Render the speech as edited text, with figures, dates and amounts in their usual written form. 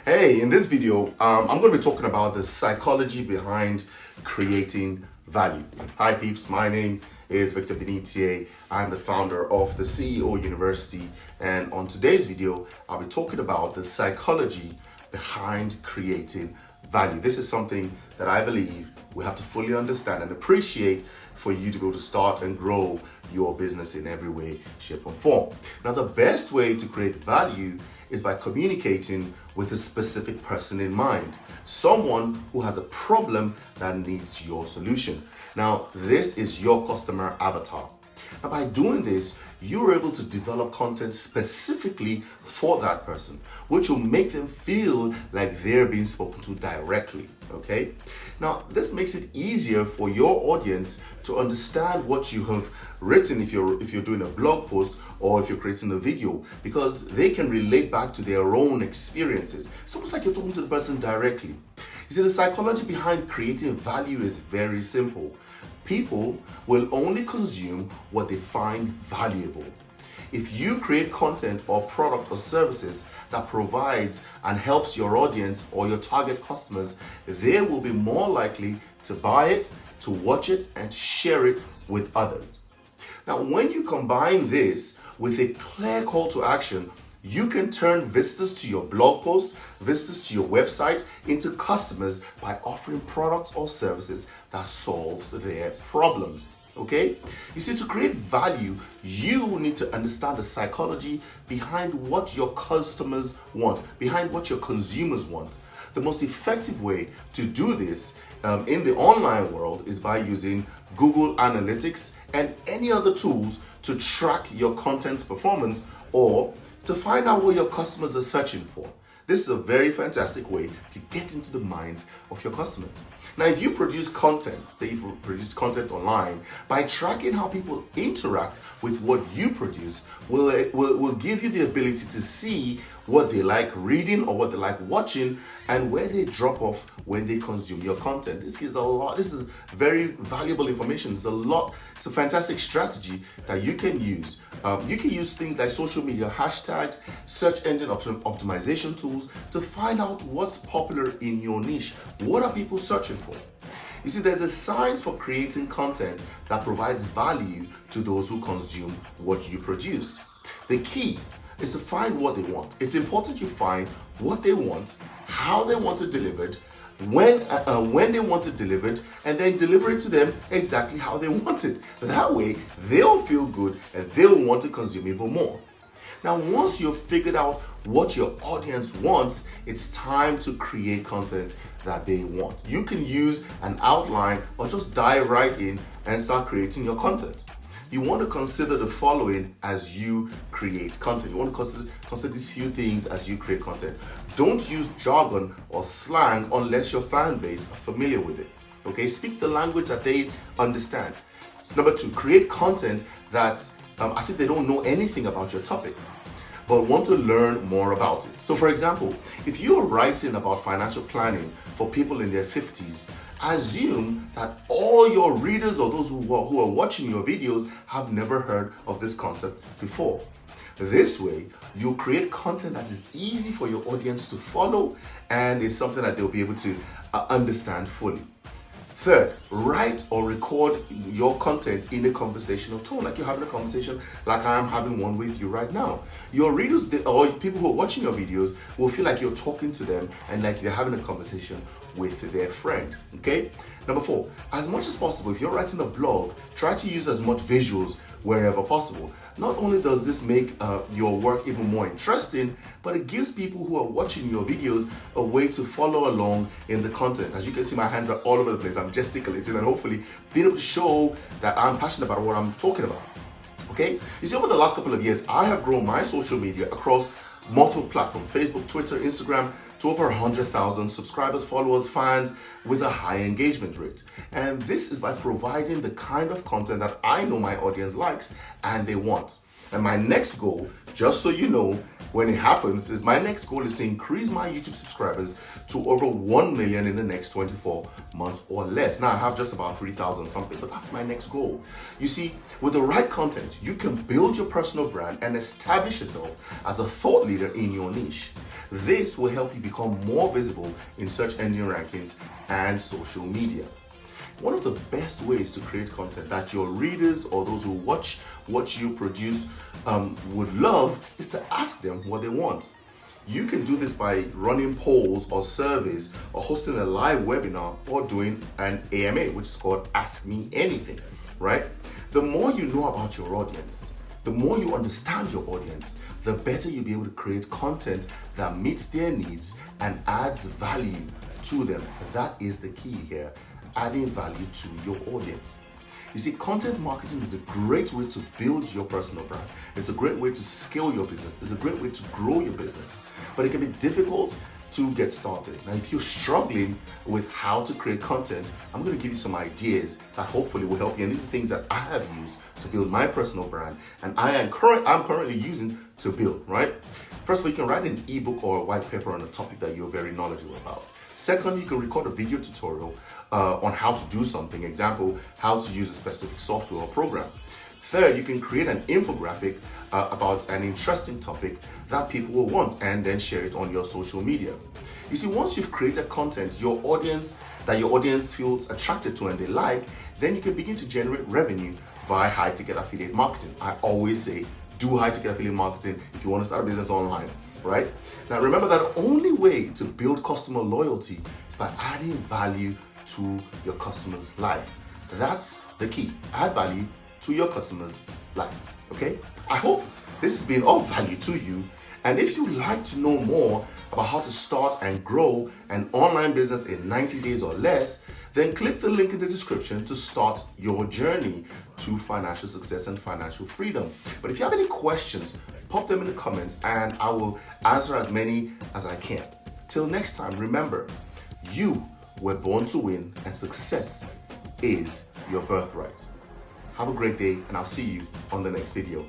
Hey, in this video, I'm going to be talking about the psychology behind creating value. Hi peeps, my name is Victor Benitier. I'm the founder of the CEO University, and on today's video, I'll be talking about the psychology behind creating value. This is something that I believe we have to fully understand and appreciate for you to be able to start and grow your business in every way, shape, and form. Now, the best way to create value is by communicating with a specific person in mind, someone who has a problem that needs your solution. Now, this is your customer avatar. Now, by doing this, you're able to develop content specifically for that person, which will make them feel like they're being spoken to directly. Okay? Now, this makes it easier for your audience to understand what you have written if you're doing a blog post or if you're creating a video, because they can relate back to their own experiences. It's almost like you're talking to the person directly. You see, the psychology behind creating value is very simple. People will only consume what they find valuable. If you create content or product or services that provides and helps your audience or your target customers, they will be more likely to buy it, to watch it, and to share it with others. Now, when you combine this with a clear call to action, you can turn visitors to your blog post, visitors to your website into customers by offering products or services that solves their problems. Okay? You see, to create value, you need to understand the psychology behind what your customers want, behind what your consumers want. The most effective way to do this in the online world is by using Google Analytics and any other tools to track your content's performance or to find out what your customers are searching for. This is a very fantastic way to get into the minds of your customers. Now, if you produce content, say if you produce content online, by tracking how people interact with what you produce, will give you the ability to see what they like reading or what they like watching and where they drop off when they consume your content. This is a lot. This is very valuable information. It's a fantastic strategy that you can use. You can use things like social media hashtags, search engine optimization tools to find out what's popular in your niche. What are people searching for? You see, there's a science for creating content that provides value to those who consume what you produce. The key is to find what they want. It's important you find what they want, how they want it delivered, when they want it delivered, and then deliver it to them exactly how they want it. That way, they'll feel good and they'll want to consume even more. Now, once you've figured out what your audience wants, it's time to create content that they want. You can use an outline or just dive right in and start creating your content. You want to consider the following as you create content. You want to consider these few things as you create content. Don't use jargon or slang unless your fan base are familiar with it. Okay, speak the language that they understand. So number two, create content that as if they don't know anything about your topic, but want to learn more about it. So for example, if you are writing about financial planning for people in their 50s, assume that all your readers or those who are watching your videos have never heard of this concept before. This way, you'll create content that is easy for your audience to follow and it's something that they'll be able to understand fully. Third, write or record your content in a conversational tone, like you're having a conversation like I am having one with you right now. Your readers or people who are watching your videos will feel like you're talking to them and like you're having a conversation with their friend, okay? Number four, as much as possible, if you're writing a blog, try to use as much visuals wherever possible. Not only does this make your work even more interesting, but it gives people who are watching your videos a way to follow along in the content. As you can see, my hands are all over the place. I'm gesticulating and hopefully being able to show that I'm passionate about what I'm talking about. Okay? You see, over the last couple of years, I have grown my social media across multiple platforms, Facebook, Twitter, Instagram, to over 100,000 subscribers, followers, fans with a high engagement rate. And this is by providing the kind of content that I know my audience likes and they want. And my next goal, just so you know, when it happens, is my next goal is to increase my YouTube subscribers to over 1 million in the next 24 months or less. Now I have just about 3,000 something, but that's my next goal. You see, with the right content, you can build your personal brand and establish yourself as a thought leader in your niche. This will help you become more visible in search engine rankings and social media. One of the best ways to create content that your readers or those who watch what you produce would love is to ask them what they want. You can do this by running polls or surveys or hosting a live webinar or doing an AMA, which is called Ask Me Anything, right? The more you know about your audience, the more you understand your audience, the better you'll be able to create content that meets their needs and adds value to them. That is the key here. Adding value to your audience. You see, content marketing is a great way to build your personal brand. It's a great way to scale your business. It's a great way to grow your business. But it can be difficult to get started. Now, if you're struggling with how to create content, I'm going to give you some ideas that hopefully will help you. And these are things that I have used to build my personal brand and I'm currently using to build, right? First of all, you can write an ebook or a white paper on a topic that you're very knowledgeable about. Second, you can record a video tutorial on how to do something. Example, how to use a specific software or program. Third, you can create an infographic about an interesting topic that people will want and then share it on your social media. You see, once you've created content your audience feels attracted to and they like, then you can begin to generate revenue via high-ticket affiliate marketing. I always say, do high-ticket affiliate marketing if you want to start a business online. Right? Now remember that the only way to build customer loyalty is by adding value to your customer's life. That's the key. Add value to your customer's life. Okay? I hope this has been of value to you. And if you'd like to know more about how to start and grow an online business in 90 days or less, then click the link in the description to start your journey to financial success and financial freedom. But if you have any questions, pop them in the comments and I will answer as many as I can. Till next time, remember, you were born to win and success is your birthright. Have a great day and I'll see you on the next video.